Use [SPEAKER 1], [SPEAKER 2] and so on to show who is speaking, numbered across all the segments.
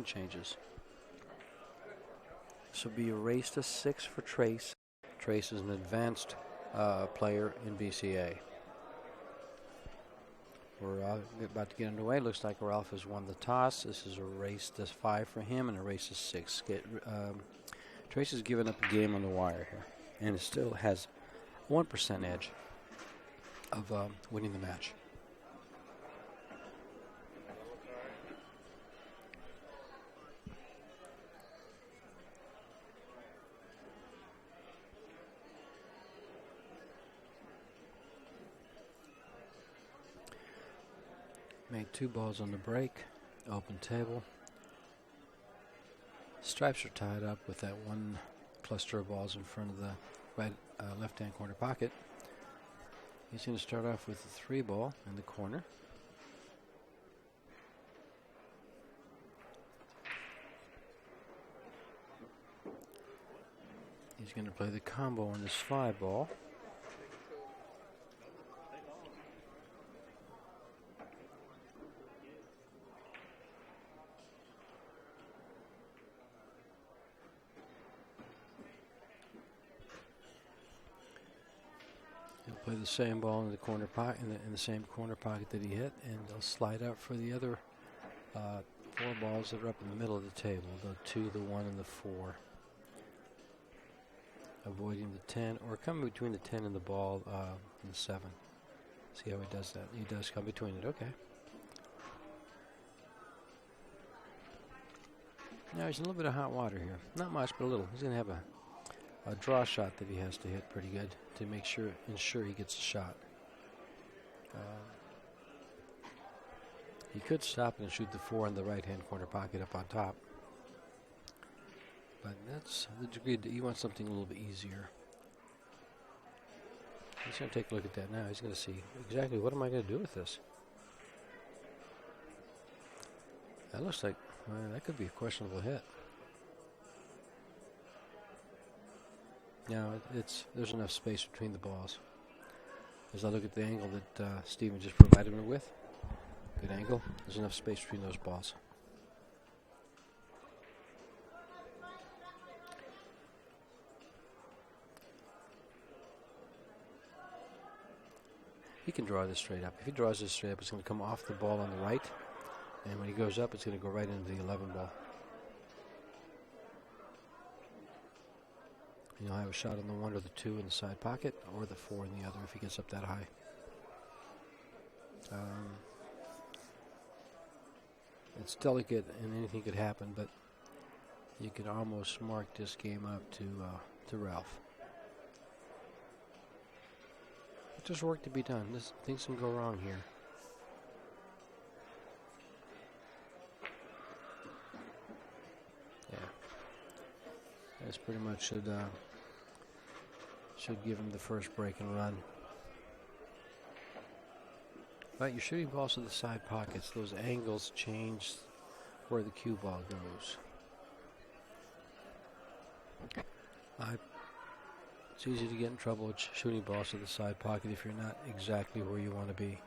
[SPEAKER 1] line changes. This will be a race to 6 for Trace. Trace is an advanced player in BCA. We're about to get underway. Looks like Ralph has won the toss. This is a race to 5 for him and a race to 6. Trace has given up a game on the wire here, and it still has 1% edge of winning the match. Made 2 balls on the break. Open table. Stripes are tied up with that one cluster of balls in front of the right left-hand corner pocket. He's going to start off with a 3 ball in the corner. He's going to play the combo on this 5 ball. Play the same ball in the corner pocket, in the same corner pocket that he hit, and they'll slide up for the other 4 balls that are up in the middle of the table. The 2, the 1, and the 4. Avoiding the 10, or coming between the 10 and the ball and the 7. See how he does that? He does come between it. Okay. Now he's in a little bit of hot water here. Not much, but a little. He's going to have a draw shot that he has to hit pretty good to ensure he gets a shot. He could stop and shoot the 4 in the right-hand corner pocket up on top. But that's the degree that he wants something a little bit easier. He's going to take a look at that now. He's going to see exactly what am I going to do with this. That looks like that could be a questionable hit. Now there's enough space between the balls. As I look at the angle that Steven just provided me with, good angle. There's enough space between those balls. He can draw this straight up. If he draws this straight up, it's going to come off the ball on the right, and when he goes up, it's going to go right into the 11 ball. He'll have a shot on the 1 or the 2 in the side pocket, or the 4 in the other if he gets up that high. It's delicate and anything could happen, but you could almost mark this game up to Ralph. There's work to be done. Things can go wrong here. Yeah. That's pretty much should give him the first break and run. But you're shooting balls to the side pockets. Those angles change where the cue ball goes. It's easy to get in trouble with shooting balls to the side pocket if you're not exactly where you want to be.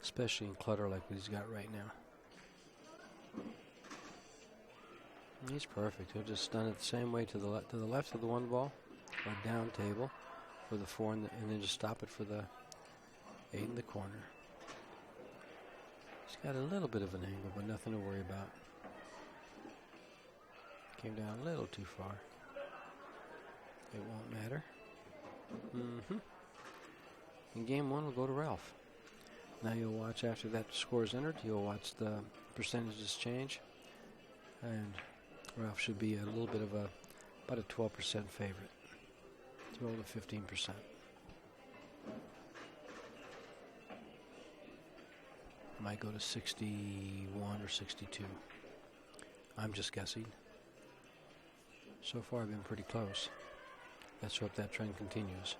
[SPEAKER 1] Especially in clutter like what he's got right now. He's perfect. He'll just stun it the same way to the left of the 1 ball, or down table for the 4, and then just stop it for the 8 in the corner. He's got a little bit of an angle, but nothing to worry about. Came down a little too far. It won't matter. In game 1, we'll go to Ralph. Now you'll watch after that score is entered. You'll watch the percentages change, and Ralph should be a little bit of about a 12% favorite. 12 to 15%. Might go to 61 or 62. I'm just guessing. So far, I've been pretty close. Let's hope that trend continues.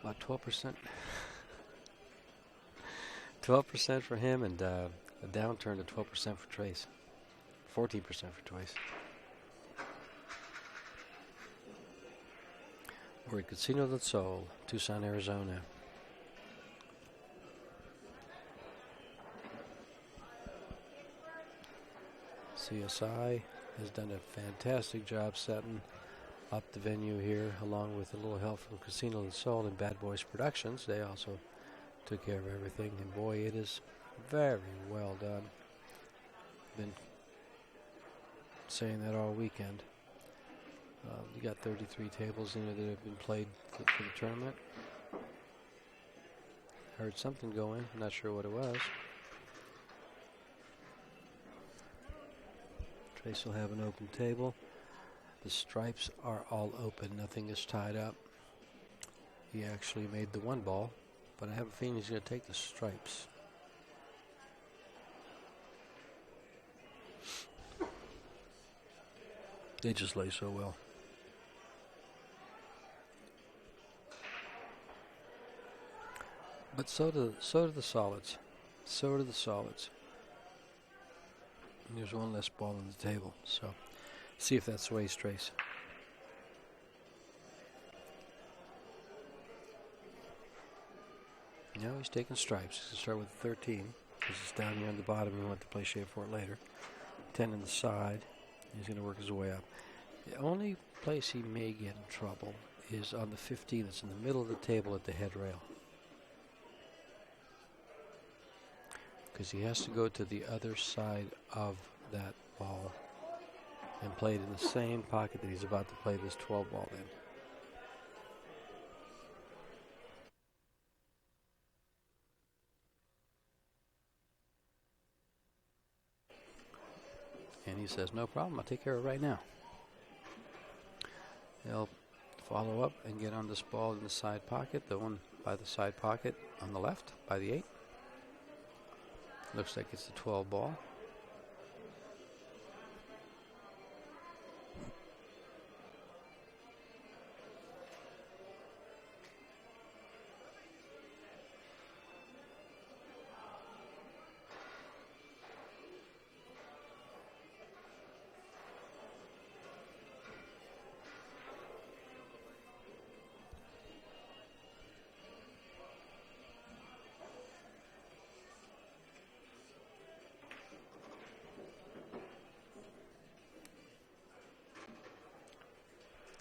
[SPEAKER 1] About 12%. 12% for him, and a downturn to 12% for Trace. 14% for Trace. We're at Casino del Sol, Tucson, Arizona. CSI has done a fantastic job setting up the venue here, along with a little help from Casino del Sol and Bad Boys Productions. They also took care of everything, and boy, it is very well done. Been saying that all weekend. You got 33 tables in there that have been played for the tournament. Heard something going, not sure what it was. Trace will have an open table. The stripes are all open, nothing is tied up. He actually made the one ball, but I have a feeling he's going to take the stripes. They just lay so well. But so do the solids. So do the solids. And there's one less ball on the table. So see if that sways Trace. Now he's taking stripes. He's going to start with 13. Because it's down here on the bottom. We want to play shape for it later. 10 on the side. He's going to work his way up. The only place he may get in trouble is on the 15. It's in the middle of the table at the head rail. Because he has to go to the other side of that ball and play it in the same pocket that he's about to play this 12 ball in. And he says, no problem, I'll take care of it right now. He'll follow up and get on this ball in the side pocket, the one by the side pocket on the left, by the 8. Looks like it's the 12 ball.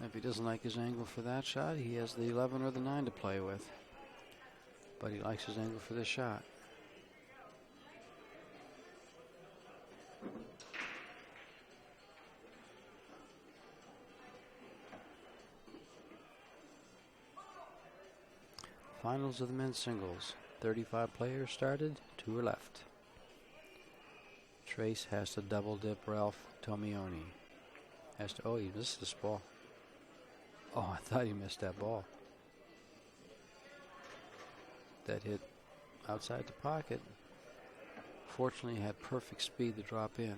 [SPEAKER 1] If he doesn't like his angle for that shot, he has the 11 or the 9 to play with. But he likes his angle for this shot. Finals of the men's singles. 35 players started, 2 are left. Trace has to double dip Ralph Tomeoni. Has to, oh, he missed this ball. Oh, I thought he missed that ball. That hit outside the pocket. Fortunately, had perfect speed to drop in.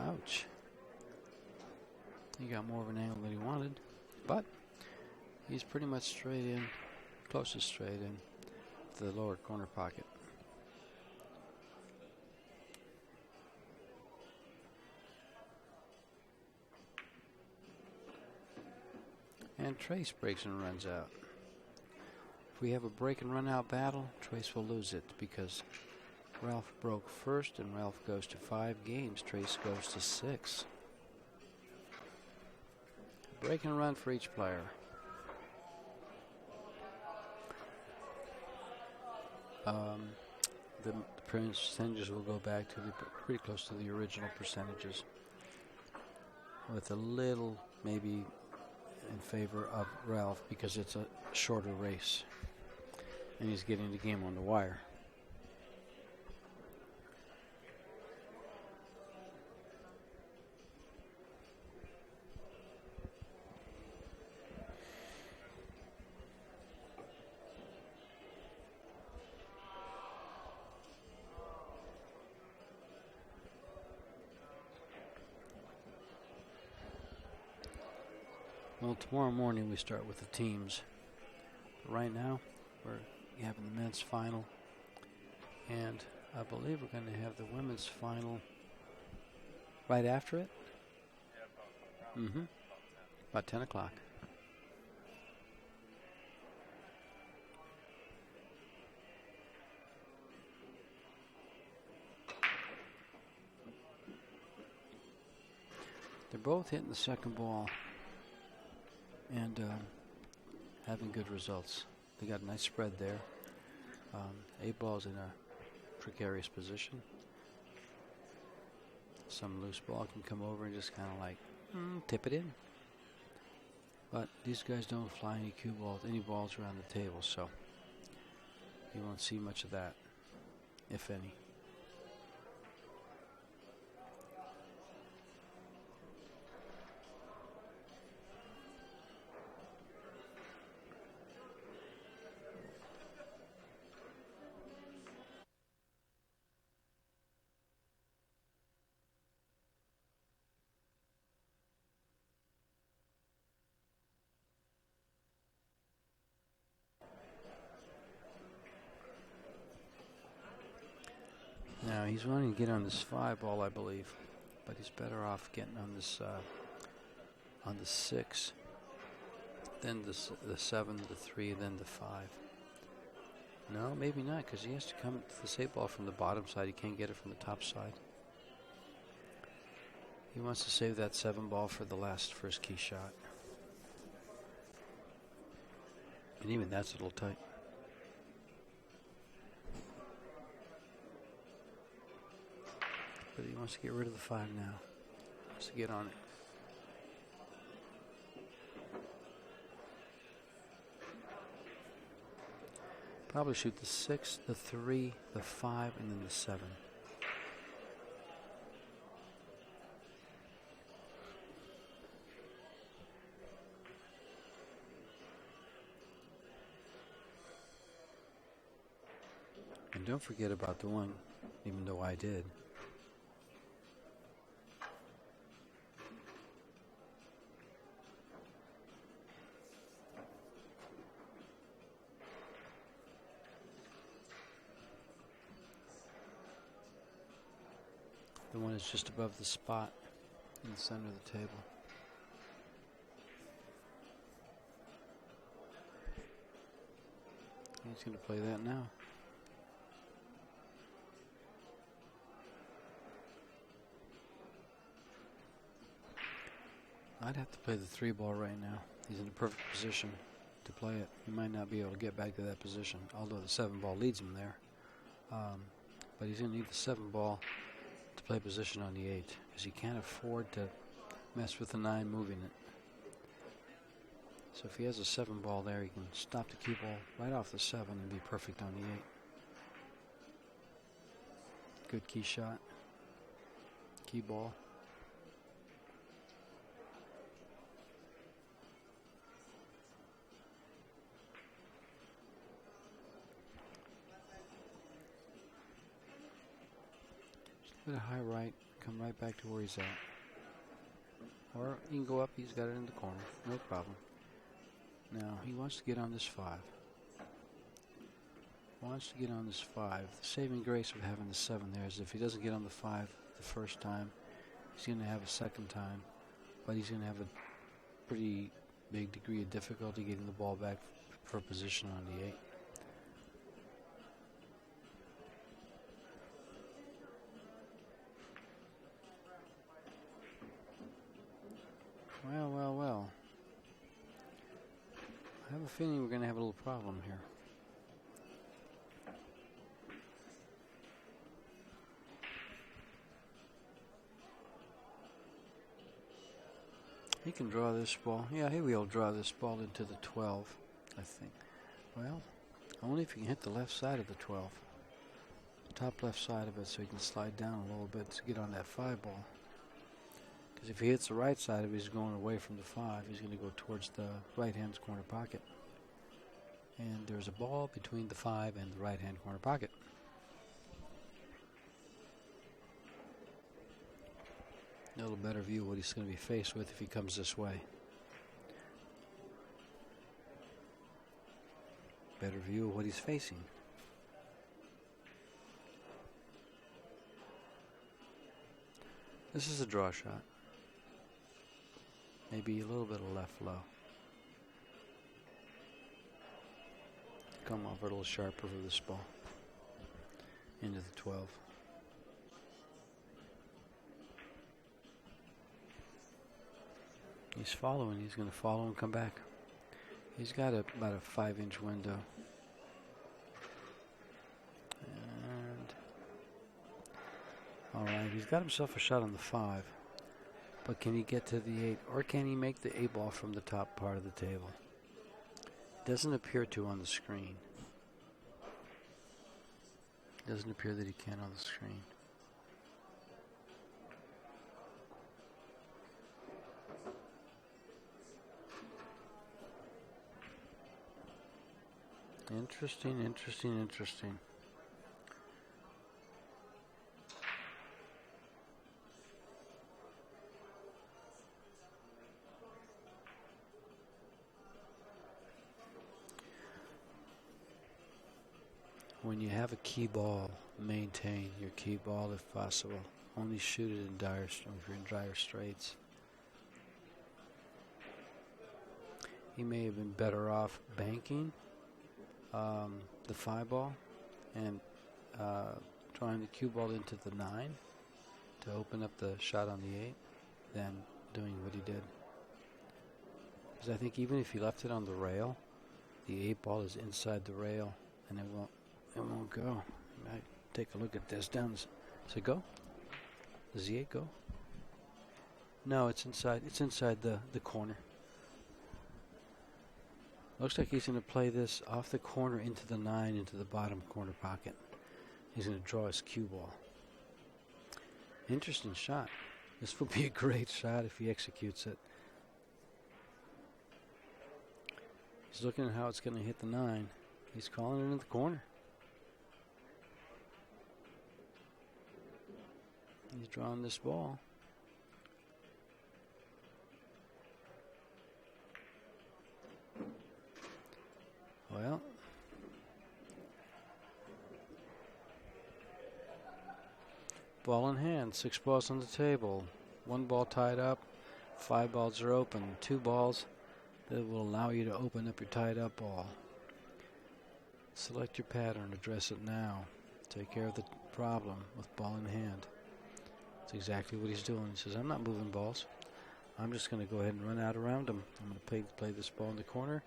[SPEAKER 1] Ouch. He got more of an angle than he wanted, but he's pretty much straight in. Closest straight in to the lower corner pocket. And Trace breaks and runs out. If we have a break and run out battle, Trace will lose it because Ralph broke first and Ralph goes to 5 games. Trace goes to 6. Break and run for each player. The percentages will go back to pretty close to the original percentages, with a little maybe in favor of Ralph because it's a shorter race and he's getting the game on the wire. Well, tomorrow morning we start with the teams. Right now, we're having the men's final. And I believe we're going to have the women's final right after it. About 10 o'clock. They're both hitting the second ball and having good results. They got a nice spread there. 8 balls in a precarious position. Some loose ball can come over and just kind of like tip it in. But these guys don't fly any balls around the table, so you won't see much of that, if any. Now he's wanting to get on this 5 ball, I believe, but he's better off getting on this on the 6, then the 7, the 3, then the 5. No, maybe not, because he has to come to this 8 ball from the bottom side. He can't get it from the top side. He wants to save that 7 ball for the first key shot. And even that's a little tight. But he wants to get rid of the 5 now. He wants to get on it. Probably shoot the 6, the 3, the 5, and then the 7. And don't forget about the 1, even though I did. The 1 is just above the spot in the center of the table. He's going to play that now. I'd have to play the 3 ball right now. He's in the perfect position to play it. He might not be able to get back to that position, although the 7 ball leads him there. But he's going to need the 7 ball to play position on the 8, because he can't afford to mess with the 9 moving it. So if he has a 7 ball there, he can stop the cue ball right off the 7 and be perfect on the 8. Good key shot. Key ball. Bit of high right, come right back to where he's at. Or he can go up, he's got it in the corner, no problem. Now, he wants to get on this 5. Wants to get on this 5. The saving grace of having the 7 there is if he doesn't get on the 5 the first time, he's going to have a second time, but he's going to have a pretty big degree of difficulty getting the ball back for position on the 8. Well. I have a feeling we're going to have a little problem here. He can draw this ball. Yeah, he will draw this ball into the 12, I think. Well, only if you can hit the left side of the 12. The top left side of it, so he can slide down a little bit to get on that 5 ball. Because if he hits the right side of it, he's going away from the 5. He's going to go towards the right-hand corner pocket. And there's a ball between the 5 and the right-hand corner pocket. A little better view of what he's going to be faced with if he comes this way. better view of what he's facing. This is a draw shot. Maybe a little bit of left low. Come off a little sharper for this ball. Into the 12. He's following. He's going to follow and come back. He's got about a 5-inch window. And all right, he's got himself a shot on the 5. But can he get to the 8, or can he make the 8 ball from the top part of the table? Doesn't appear to on the screen. Doesn't appear that he can on the screen. Interesting, interesting, interesting. When you have a key ball, maintain your key ball if possible. Only shoot it in if you're in dire straits. He may have been better off banking the 5 ball and trying to cue ball into the 9 to open up the shot on the 8 than doing what he did. Because I think even if he left it on the rail, the 8 ball is inside the rail and it won't go. Take a look at this. Does it go? Does the 8 go? No, it's inside. It's inside the corner. Looks like he's going to play this off the corner into the 9, into the bottom corner pocket. He's going to draw his cue ball. Interesting shot. This will be a great shot if he executes it. He's looking at how it's going to hit the 9. He's calling it into the corner. He's drawing this ball. Well, ball in hand, 6 balls on the table, 1 ball tied up, 5 balls are open, 2 balls that will allow you to open up your tied up ball. Select your pattern, address it now. Take care of the problem with ball in hand. That's exactly what he's doing. He says, I'm not moving balls. I'm just going to go ahead and run out around him. I'm going to play this ball in the corner,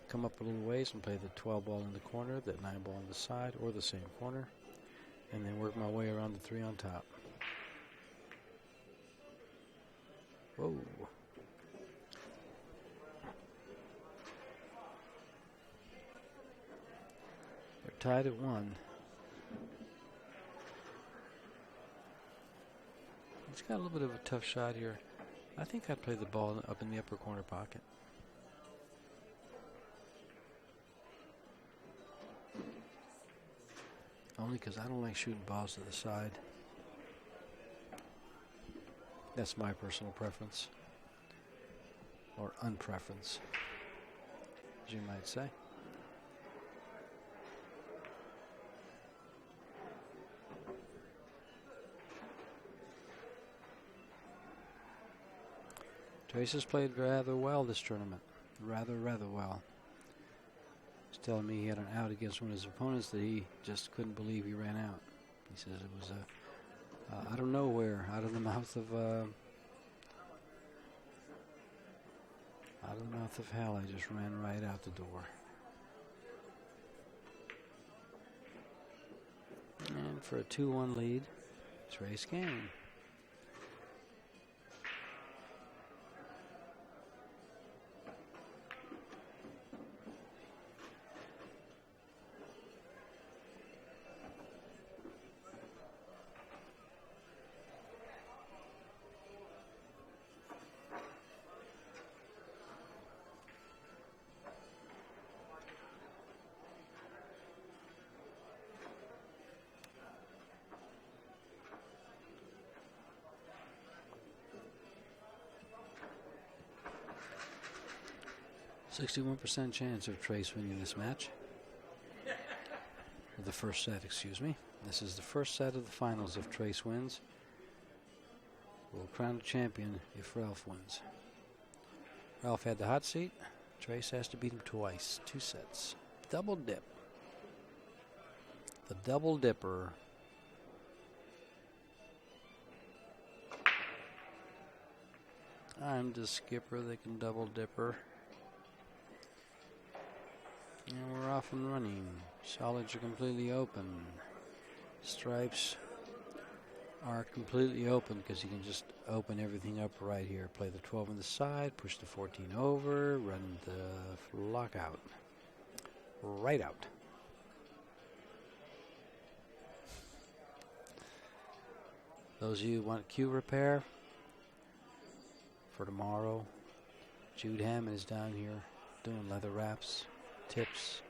[SPEAKER 1] come up a little ways and play the 12 ball in the corner, that 9 ball on the side or the same corner, and then work my way around the 3 on top. Whoa. They're tied at 1. He's got a little bit of a tough shot here. I think I'd play the ball up in the upper corner pocket. Only because I don't like shooting balls to the side. That's my personal preference. Or unpreference, as you might say. Trace has played rather well this tournament. Rather well. He's telling me he had an out against one of his opponents that he just couldn't believe he ran out. He says it was out of nowhere, out of the mouth of hell. I just ran right out the door. And for a 2-1 lead, Trace Kane. .61% chance of Trace winning this match. The first set, excuse me. This is the first set of the finals. If Trace wins, we'll crown a champion if Ralph wins. Ralph had the hot seat. Trace has to beat him twice. 2 sets. Double dip. The double dipper. I'm the skipper that can double dipper. And we're off and running. Solids are completely open. Stripes are completely open because you can just open everything up right here. Play the 12 on the side, push the 14 over, run the lockout. Right out. Those of you who want cue repair for tomorrow, Jude Hammond is down here doing leather wraps, tips,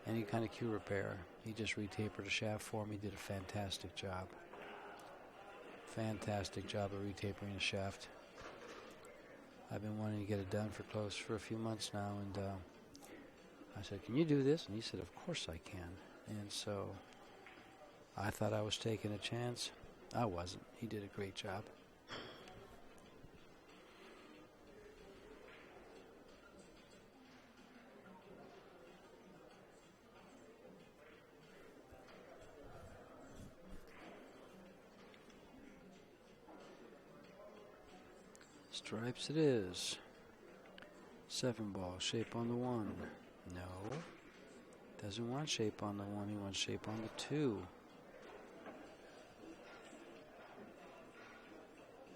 [SPEAKER 1] any kind of cue repair. He just retapered a shaft for me, did a fantastic job. Fantastic job of retapering a shaft. I've been wanting to get it done for a few months now, and I said, can you do this? And he said, of course I can. And so I thought I was taking a chance. I wasn't. He did a great job. Stripes it is. 7-ball, shape on the 1. No. Doesn't want shape on the 1, he wants shape on the 2.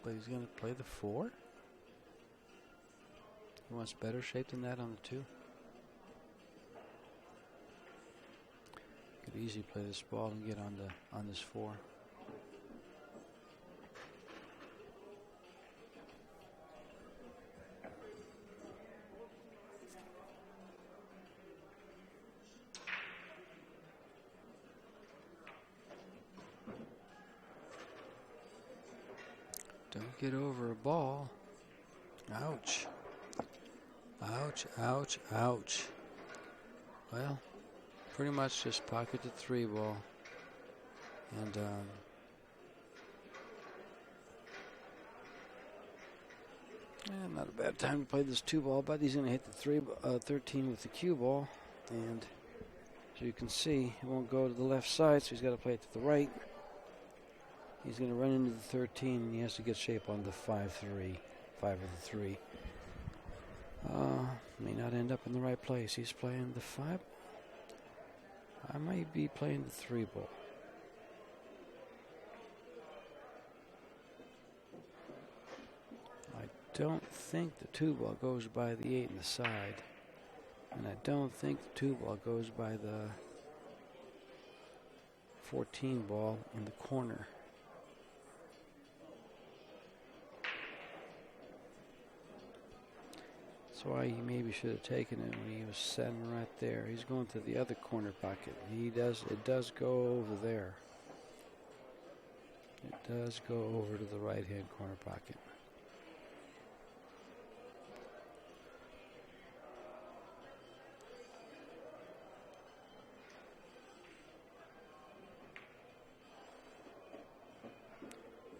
[SPEAKER 1] But he's going to play the 4? He wants better shape than that on the 2. Could easily play this ball and get on this 4. Don't get over a ball. Ouch. Ouch, ouch, ouch. Well, pretty much just pocket the 3-ball. And not a bad time to play this 2-ball, but he's going to hit the 13 with the cue ball. And as you can see, it won't go to the left side, so he's got to play it to the right. He's going to run into the 13, and he has to get shape on the 5-3, 5 of the 3. May not end up in the right place. He's playing the 5. I might be playing the 3-ball. I don't think the 2-ball goes by the 8 in the side, and I don't think the 2-ball goes by the 14-ball in the corner. That's why he maybe should have taken it when he was sitting right there. He's going to the other corner pocket. It does go over there. It does go over to the right-hand corner pocket.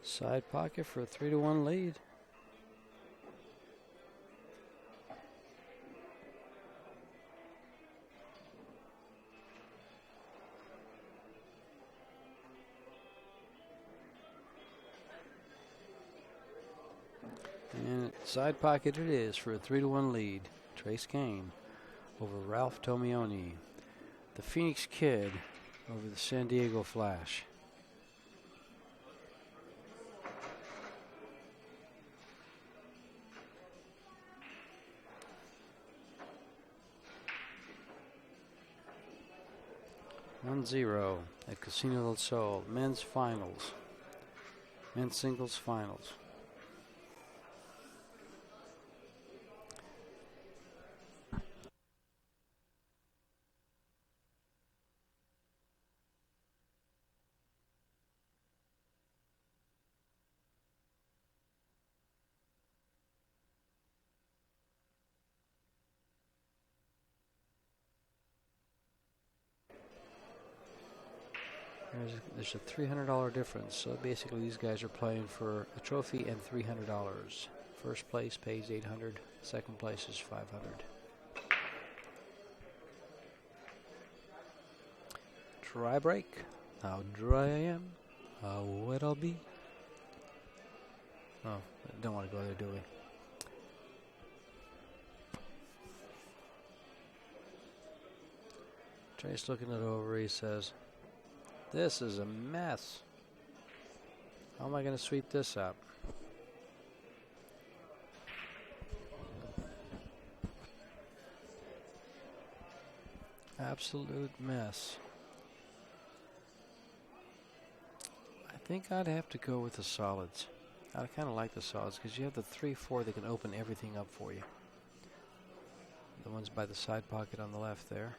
[SPEAKER 1] Side pocket for a 3-1 lead. And side pocket it is for a 3-1 lead. Trace Kane over Ralph Tomeoni. The Phoenix Kid over the San Diego Flash. (1-0) at Casino del Sol. Men's finals. Men's singles finals. There's a $300 difference. So basically, these guys are playing for a trophy and $300. First place pays $800. Second place is $500. Dry break. How dry I am. How wet I'll be. Oh, don't want to go there, do we? Trace looking it over. He says, "This is a mess. How am I going to sweep this up?" Absolute mess. I think I'd have to go with the solids. I kind of like the solids because you have the 3-4 that can open everything up for you. The ones by the side pocket on the left there.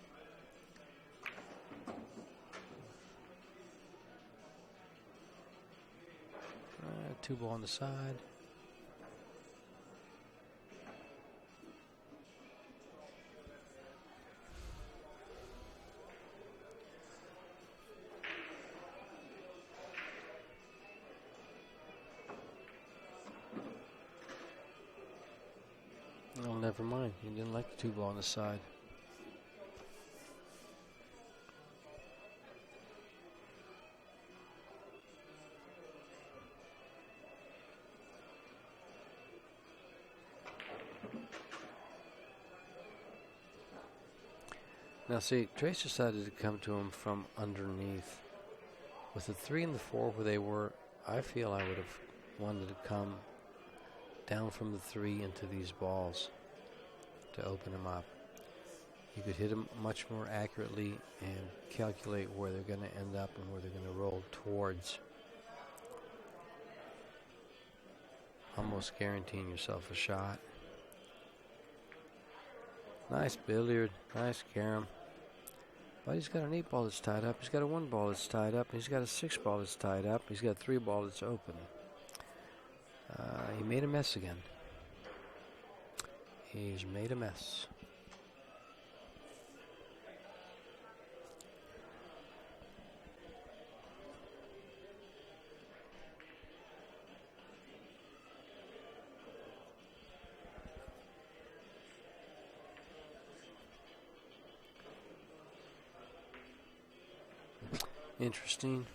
[SPEAKER 1] Two ball on the side. Oh, never mind. He didn't like the two ball on the side. Now see, Trace decided to come to him from underneath. With the 3 and the 4 where they were, I feel I would have wanted to come down from the 3 into these balls to open them up. You could hit them much more accurately and calculate where they're going to end up and where they're going to roll towards. Almost guaranteeing yourself a shot. Nice billiard, nice carom. But he's got an 8 ball that's tied up. He's got a 1 ball that's tied up. He's got a 6 ball that's tied up. He's got a 3 ball that's open. He made a mess again. He's made a mess. Interesting.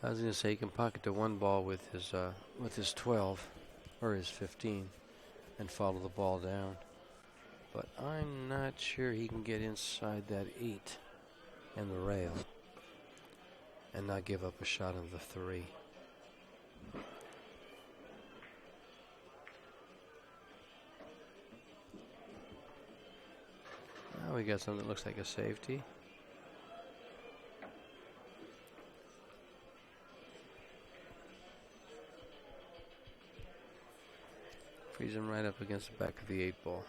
[SPEAKER 1] I was going to say he can pocket the 1 ball with his 12 or his 15 and follow the ball down. But I'm not sure he can get inside that 8 and the rail and not give up a shot of the 3. Now we got something that looks like a safety. Freeze him right up against the back of the 8 ball.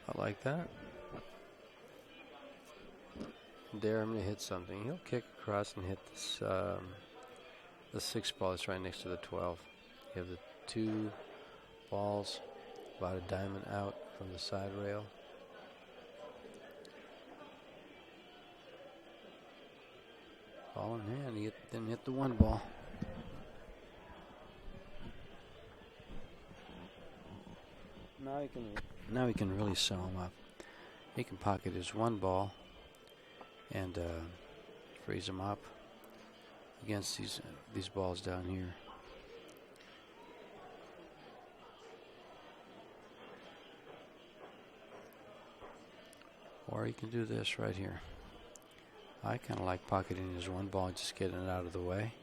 [SPEAKER 1] I like that. Dare him to hit something. He'll kick across and hit this, the 6 ball that's right next to the 12. You have the 2 balls, about a diamond out from the side rail. Ball in hand. He didn't hit the 1 ball. Now he can really sew him up. He can pocket his 1 ball and freeze him up against these balls down here. Or he can do this right here. I kind of like pocketing his 1 ball and just getting it out of the way.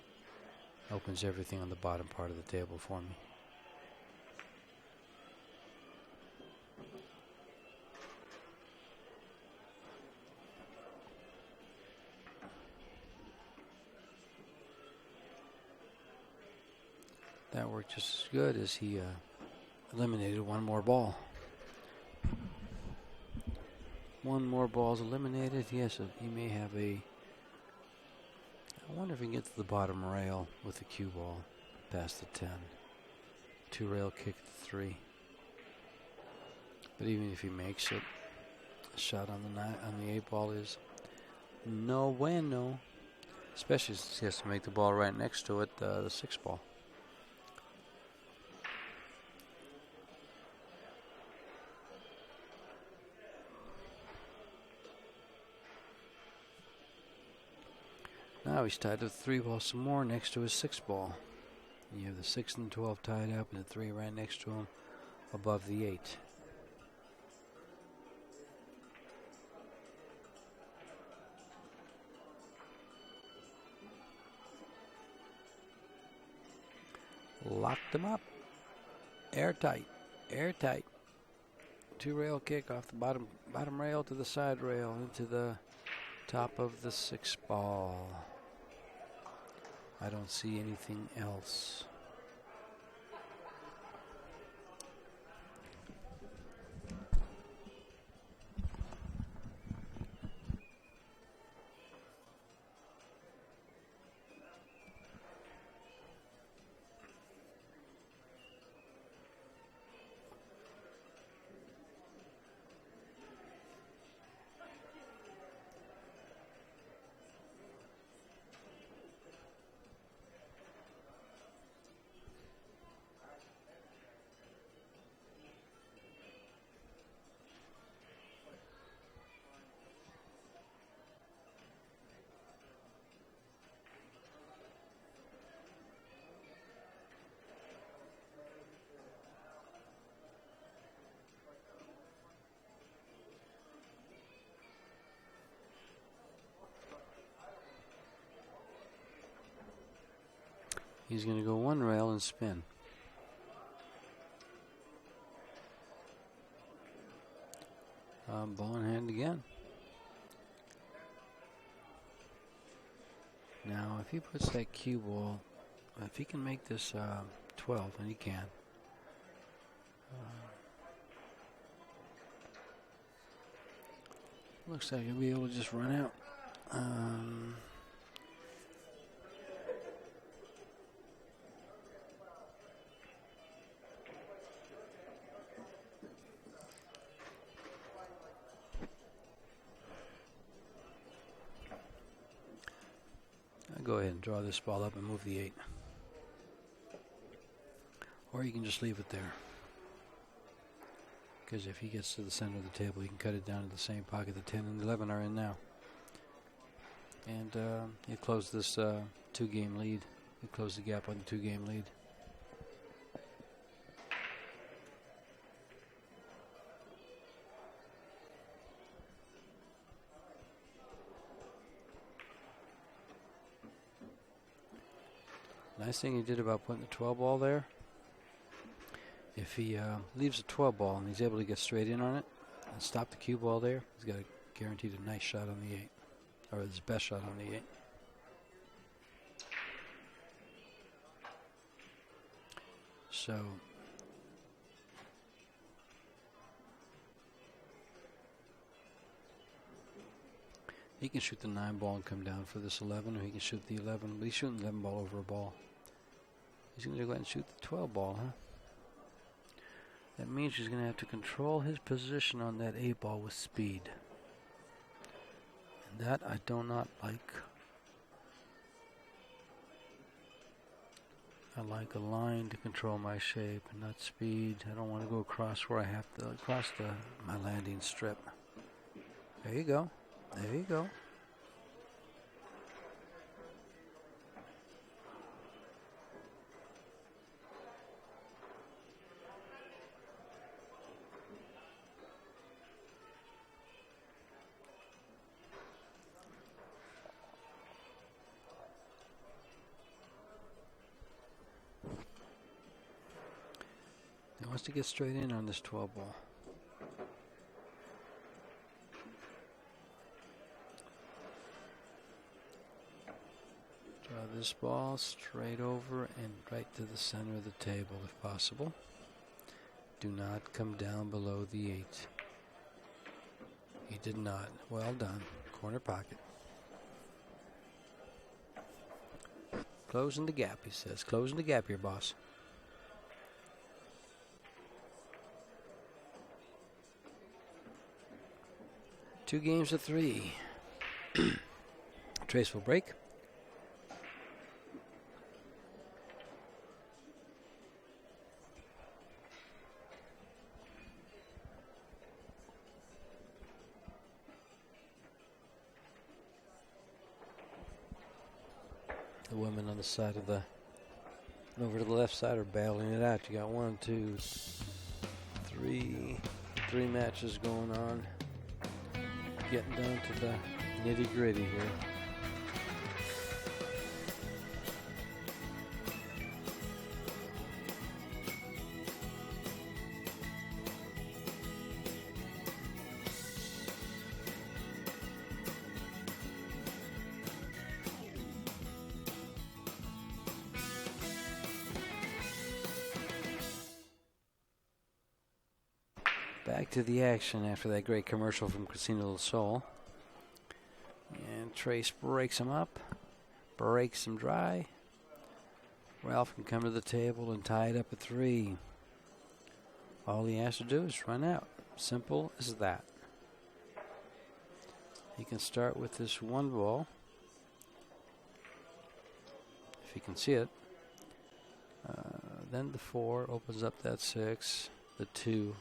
[SPEAKER 1] Opens everything on the bottom part of the table for me. That worked just as good as he eliminated 1 more ball. 1 more ball is eliminated. Yes, he may have a... I wonder if he can get to the bottom rail with the cue ball past the 10. 2 rail kick to 3. But even if he makes it, a shot on the 8 ball is no bueno. Especially since he has to make the ball right next to it, the 6 ball. Now he's tied to the 3 ball some more next to his 6 ball. You have the 6 and the 12 tied up, and the 3 right next to him above the 8. Locked them up. Airtight. Airtight. 2-rail kick off the bottom rail to the side rail into the top of the 6 ball. I don't see anything else. He's going to go 1 rail and spin. Ball in hand again. Now, if he puts that cue ball, if he can make this 12, and he can. Looks like he'll be able to just run out. Go ahead and draw this ball up and move the 8. Or you can just leave it there. Because if he gets to the center of the table, he can cut it down to the same pocket the 10 and 11 are in now. And you close this 2-game lead. You close the gap on the 2-game lead. Nice thing he did about putting the 12 ball there. If he leaves a 12 ball and he's able to get straight in on it and stop the cue ball there, he's got guaranteed a nice shot on the 8, or his best shot on the 8. So he can shoot the 9 ball and come down for this 11, or he can shoot the 11, but he's shooting the 11 ball over a ball. He's going to go ahead and shoot the 12 ball, huh? That means he's going to have to control his position on that 8 ball with speed. And that I do not like. I like a line to control my shape and not speed. I don't want to go across where I have to, across my landing strip. There you go. There you go. He wants to get straight in on this 12 ball. Draw this ball straight over and right to the center of the table if possible. Do not come down below the 8. He did not. Well done. Corner pocket. Closing the gap, he says. Closing the gap here, boss. 2 games to 3. Trace will break. The women on the side of the, over to the left side are battling it out. You got 1, 2, 3 matches going on. Getting down to the nitty gritty here. Back to the action after that great commercial from Casino del Sol. And Trace breaks him up, breaks him dry. Ralph can come to the table and tie it up at 3. All he has to do is run out. Simple as that. He can start with this 1 ball, if he can see it. Then the 4 opens up that 6, the 2.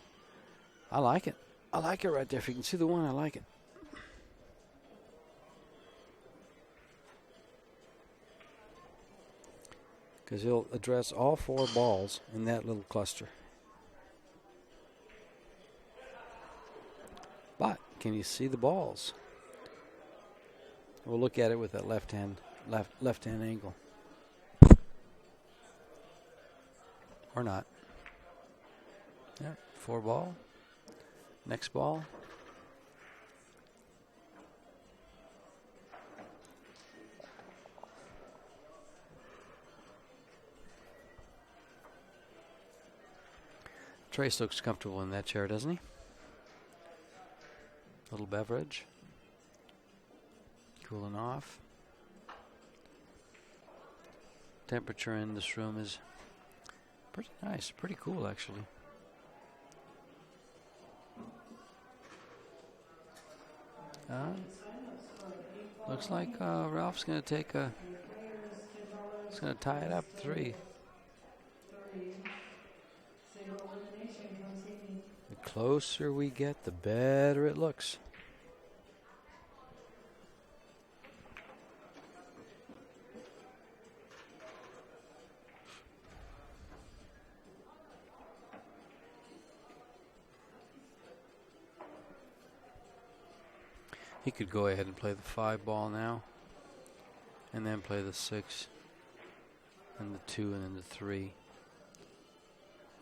[SPEAKER 1] I like it. I like it right there. If you can see the 1, I like it. Because he'll address all 4 balls in that little cluster. But can you see the balls? We'll look at it with that left hand angle. Or not. Yeah, 4 ball. Next ball. Trace looks comfortable in that chair, doesn't he? Little beverage. Cooling off. Temperature in this room is pretty nice, pretty cool actually. Looks like Ralph's going to take a. He's going to tie it up 3. The closer we get, the better it looks. He could go ahead and play the 5 ball now, and then play the 6, and the 2, and then the 3,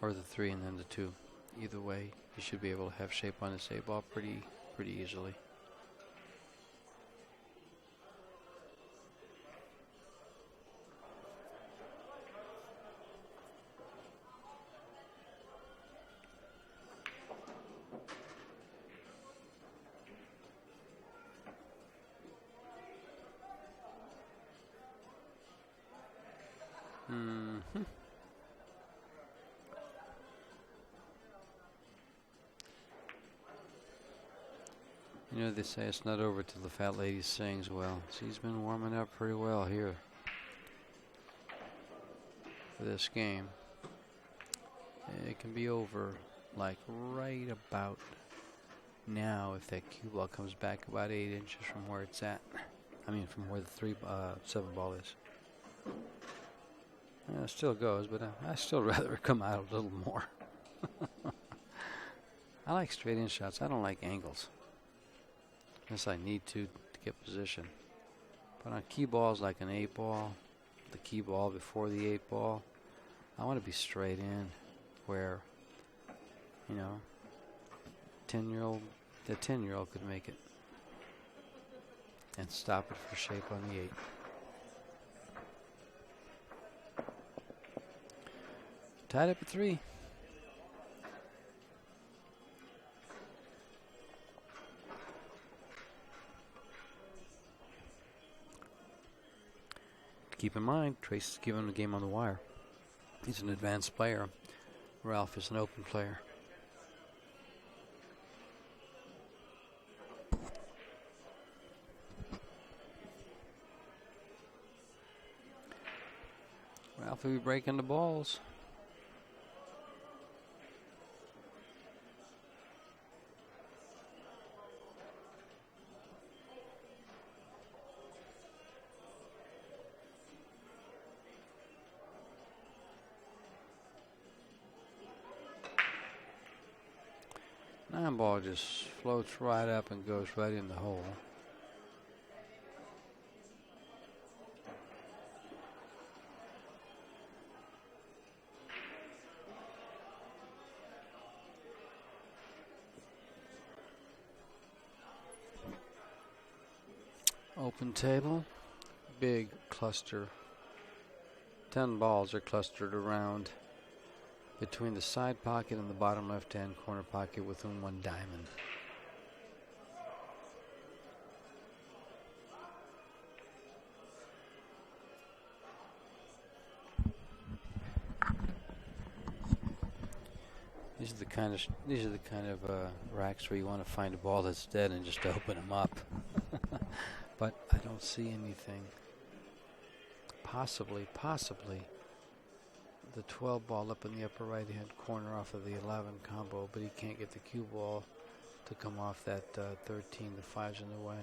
[SPEAKER 1] or the 3 and then the 2. Either way, he should be able to have shape on his 8 ball pretty easily. You know, they say it's not over till the fat lady sings. Well, she's been warming up pretty well here for this game. It can be over like right about now if that cue ball comes back about 8 inches from where it's at. I mean, from where the 7 ball is. It still goes, but I still rather it come out a little more. I like straight in shots. I don't like angles. Unless I need to get position. But on key balls like an 8 ball, the key ball before the 8 ball, I want to be straight in where, you know, the 10-year-old could make it. And stop it for shape on the 8. Tied up at 3. Keep in mind, Trace is giving him the game on the wire. He's an advanced player. Ralph is an open player. Ralph will be breaking the balls. Nine ball just floats right up and goes right in the hole. Open table, big cluster. 10 balls are clustered around between the side pocket and the bottom left-hand corner pocket within one diamond. These are the kind of racks where you want to find a ball that's dead and just open them up. But I don't see anything. Possibly the 12 ball up in the upper right hand corner off of the 11 combo, but he can't get the cue ball to come off that 13. The 5's in the way.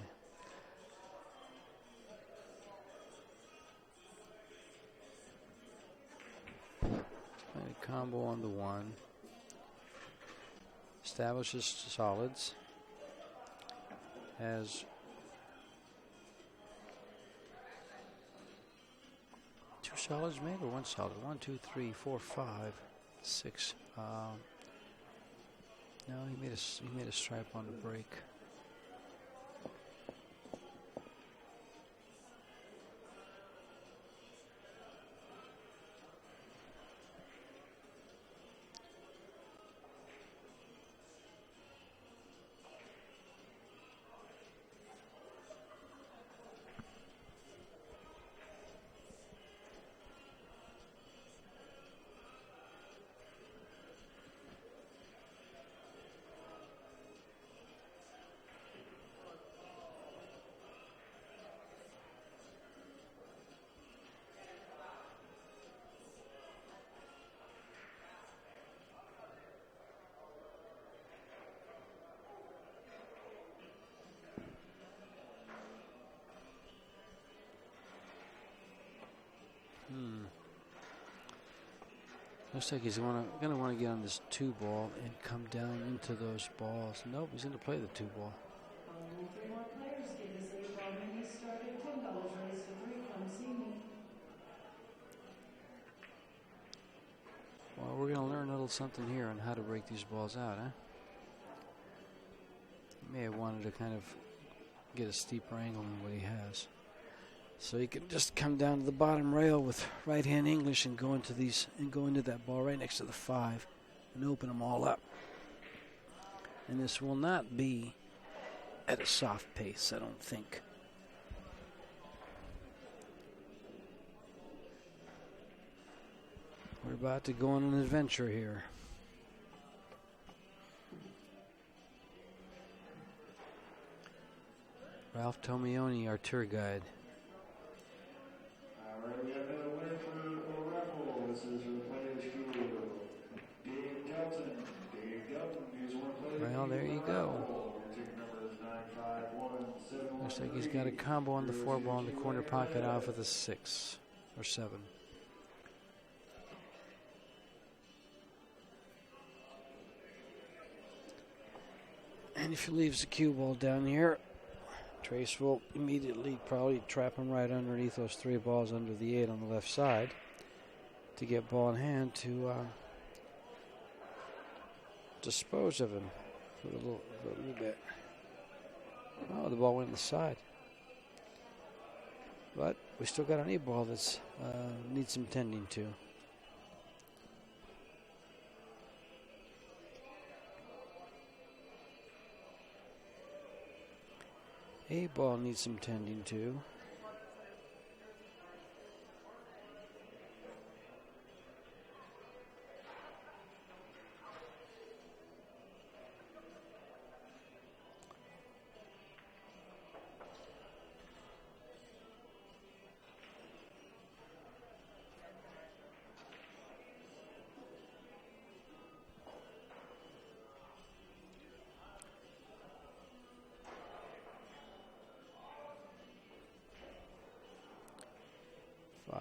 [SPEAKER 1] Playing a combo on the 1. Establishes solids. Has 2 solids made or 1 solid? 1, 2, 3, 4, 5, 6. No, he made a stripe on the break. Looks like he's going to want to get on this 2 ball and come down into those balls. Nope, he's going to play the 2 ball. Well, we're going to learn a little something here on how to break these balls out, huh? He may have wanted to kind of get a steeper angle than what he has. So he can just come down to the bottom rail with right-hand English and go into that ball right next to the 5 and open them all up. And this will not be at a soft pace, I don't think. We're about to go on an adventure here. Ralph Tomeoni, our tour guide.
[SPEAKER 2] We have another winner for raffle. This is for the players Dave Delton. Dave Delton is one player.
[SPEAKER 1] Well, there you go. Looks like he's got a combo on the 4 ball in the corner pocket off of the 6 or 7. And if he leaves the cue ball down here, Trace will immediately probably trap him right underneath those 3 balls under the 8 on the left side to get ball in hand to dispose of him for a little bit. Oh, the ball went in the side. But we still got an 8 ball that's needs some tending to. A ball needs some tending to.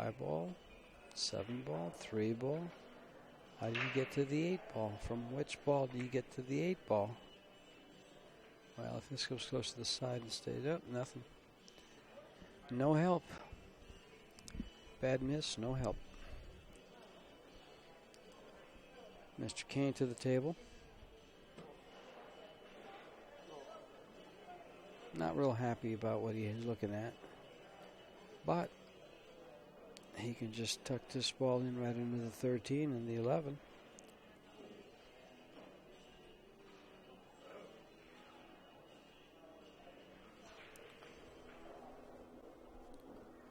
[SPEAKER 1] 5 ball, 7 ball, 3 ball. How do you get to the 8 ball? From which ball do you get to the 8 ball? Well, if this goes close to the side and stays up, nothing. No help. Bad miss, no help. Mr. Kane to the table. Not real happy about what he is looking at. But he can just tuck this ball in right into the 13 and the 11.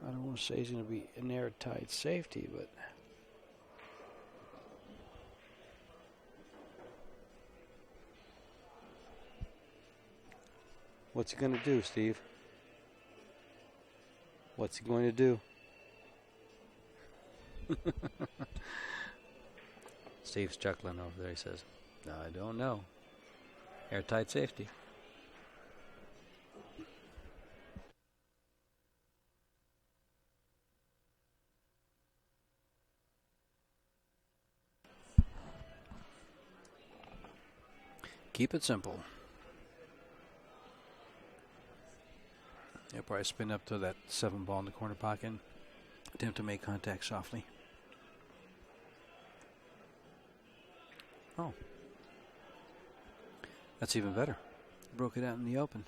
[SPEAKER 1] I don't want to say he's going to be an airtight safety, but what's he going to do, Steve? What's he going to do? Steve's chuckling over there. He says, I don't know. Airtight safety. Keep it simple. He'll probably spin up to that 7 ball in the corner pocket. Attempt to make contact softly. Oh. That's even better. Broke it out in the open.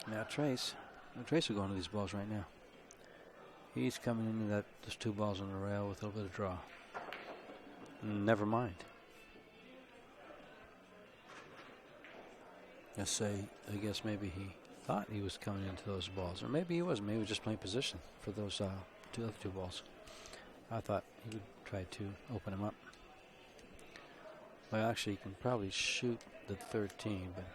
[SPEAKER 1] Now Trace. Now Trace will go into these balls right now. He's coming into those 2 balls on the rail with a little bit of draw. Never mind. I guess maybe he thought he was coming into those balls. Or maybe he wasn't. Maybe he was just playing position for those other 2 balls. I thought he would try to open him up. Well, actually, he can probably shoot the 13, but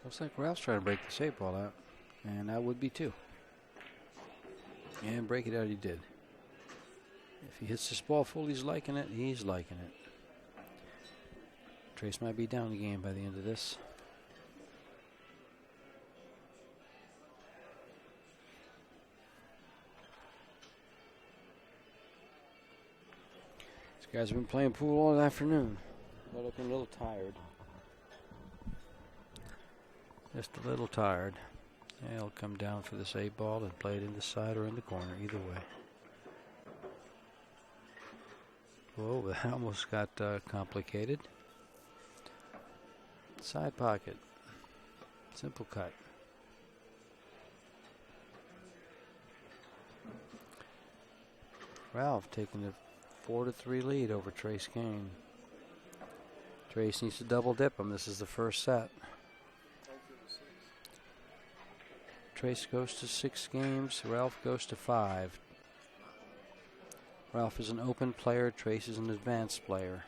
[SPEAKER 1] looks like Ralph's trying to break the 8 ball out, and I would be too. And break it out he did. If he hits this ball full, he's liking it. He's liking it. Trace might be down the game by the end of this. These guys have been playing pool all afternoon. They're looking a little tired. Just a little tired. He'll come down for this 8 ball and play it in the side or in the corner, either way. Whoa, that almost got complicated. Side pocket. Simple cut. Ralph taking a 4-3 lead over Trace Kane. Trace needs to double dip him. This is the first set. Trace goes to 6 games. Ralph goes to 5. Ralph is an open player. Trace is an advanced player.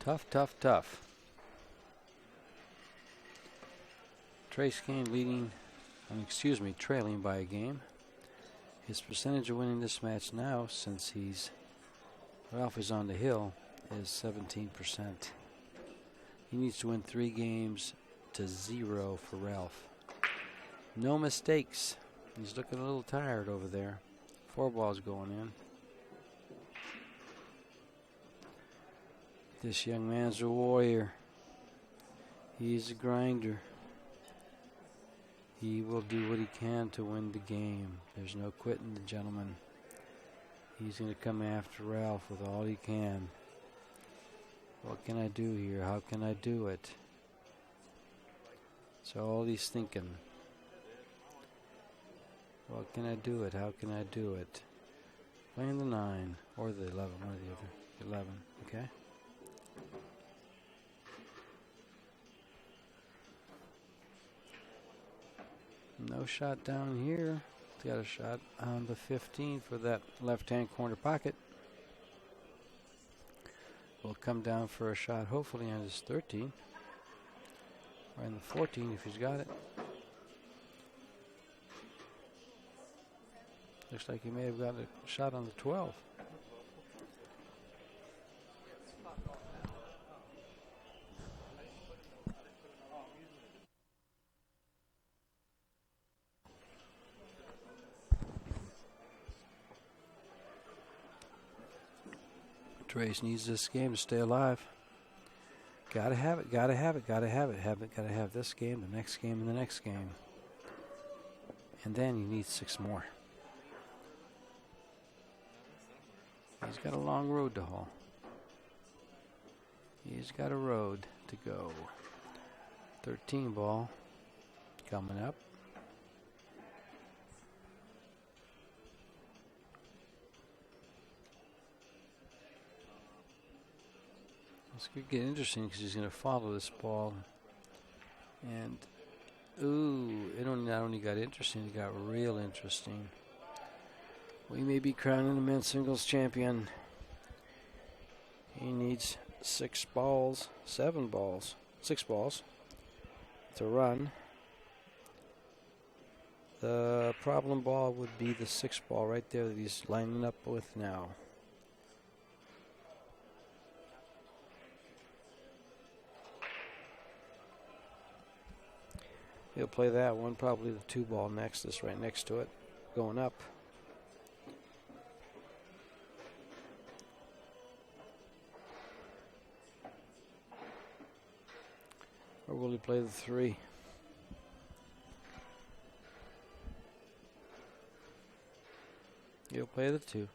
[SPEAKER 1] Tough, tough, tough. Trace Kane trailing by a game. His percentage of winning this match now, since Ralph is on the hill, is 17%. He needs to win 3 games to 0 for Ralph. No mistakes. He's looking a little tired over there. 4 balls going in. This young man's a warrior. He's a grinder. He will do what he can to win the game. There's no quitting the gentleman. He's going to come after Ralph with all he can. What can I do here? How can I do it? So all he's thinking. What can I do it? How can I do it? Playing the 9 or the 11, one or the other. 11, okay. No shot down here. He's got a shot on the 15 for that left-hand corner pocket. Will come down for a shot, hopefully on his 13. Or in the 14 if he's got it. Looks like he may have got a shot on the 12. Trace needs this game to stay alive. Gotta have it, gotta have it, gotta have it. Gotta have this game, the next game, and the next game. And then you need 6 more. He's got a long road to haul. He's got a road to go. 13 ball coming up. This could get interesting because he's going to follow this ball. And, ooh, it not only got interesting, it got real interesting. We may be crowning the men's singles champion. He needs 6 balls, 7 balls, 6 balls to run. The problem ball would be the 6th ball right there that he's lining up with now. He'll play that one, probably the 2 ball next. This right next to it, going up. Or will he play the 3? He'll play the 2.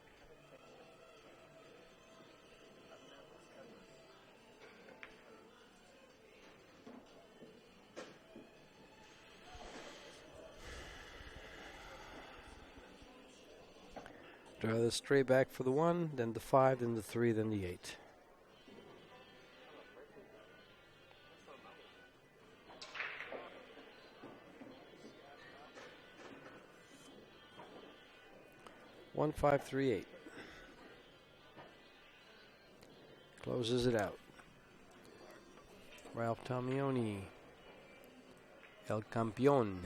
[SPEAKER 1] Draw the straight back for the 1, then the 5, then the 3, then the 8. One, 5, 3, 8. Closes it out. Ralph Tomeoni, El Campeón.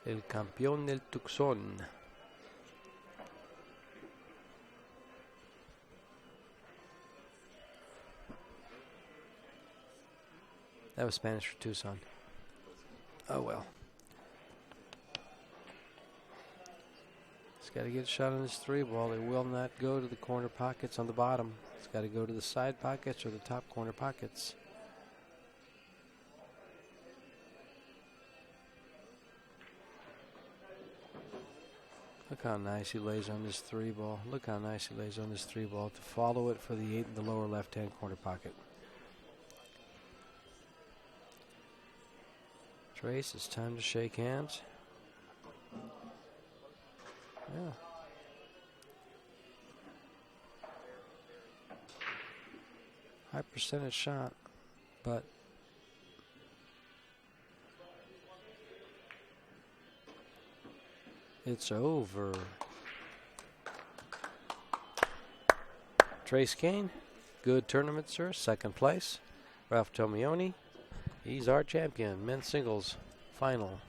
[SPEAKER 1] El campeón del Tucson. That was Spanish for Tucson. Oh well. He's got to get a shot on his 3 ball. It will not go to the corner pockets on the bottom. It's got to go to the side pockets or the top corner pockets. Look how nice he lays on this 3 ball. Look how nice he lays on this 3 ball to follow it for the 8 in the lower left-hand corner pocket. Trace, it's time to shake hands. Yeah. High percentage shot, but it's over. Trace Kane, good tournament, sir. 2nd place. Ralph Tomeoni, he's our champion. Men's singles final.